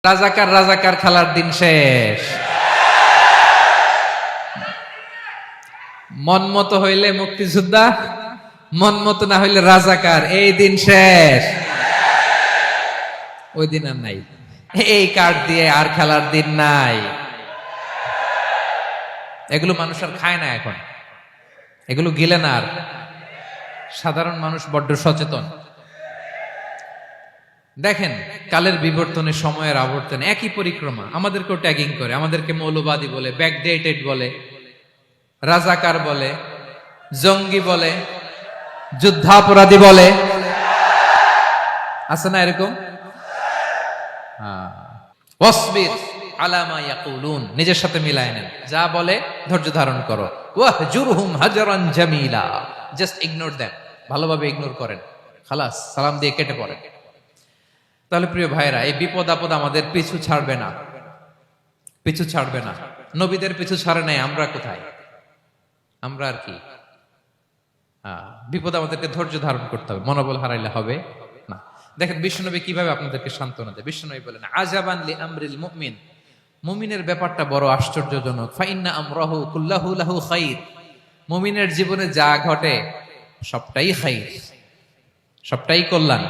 রাজাকার রাজাকার খেলার দিন শেষ। মন মতো হইলে মুক্তিযোদ্ধা, মন মতো না হইলে রাজাকার, এই দিন শেষ। ওই দিন আর নাই, এই কার্ড দিয়ে আর খেলার দিন নাই। এগুলো মানুষ আর খায় না এখন, এগুলো গিলে না আর। সাধারণ মানুষ বড্ড সচেতন। দেখেন, কালের বিবর্তনে, সময়ের আবর্তনে একই পরিক্রমা আমাদেরকেও ট্যাগিং করে, আমাদেরকে মৌলবাদী বলে, ব্যাকডেটেড বলে, রাজাকার বলে, জঙ্গি বলে, যুদ্ধাপরাধী বলে। আছে না এরকম? ওয়াসবির আলা মা ইয়াকুলুন, নিজের সাথে মিলায় নেন, যা বলে ধৈর্য ধারণ করো। ওয়াহজুরহুম হাজরান জামিলা, জাস্ট ইগনোর দেম, ভালোভাবে ইগনোর করেন, খালাস, সালাম দিয়ে কেটে পড়েন। তাহলে প্রিয় ভাইরা, এই বিপদ আপদ আমাদের পিছু ছাড়বে না, পিছু ছাড়বে না। নবীদের পিছু ছাড়ে নাই, আমরা কোথায়? আমরা আর কি? বিপদ আমাদেরকে ধৈর্য ধারণ করতে হবে, মনোবল হারাইলে হবে না। দেখেন বিশ্বনবী কিভাবে আপনাদেরকে সান্ত্বনা দেয়। বিশ্বনবী বলেন, আজাবান লি আমরিল মুমিন, মুমিনের ব্যাপারটা বড় আশ্চর্যজনক। ফাইন্না আমরাহু কুল্লাহু লাহু খাইর, মুমিনের জীবনে যা ঘটে সবটাই খাইর, সবটাই কল্যাণ।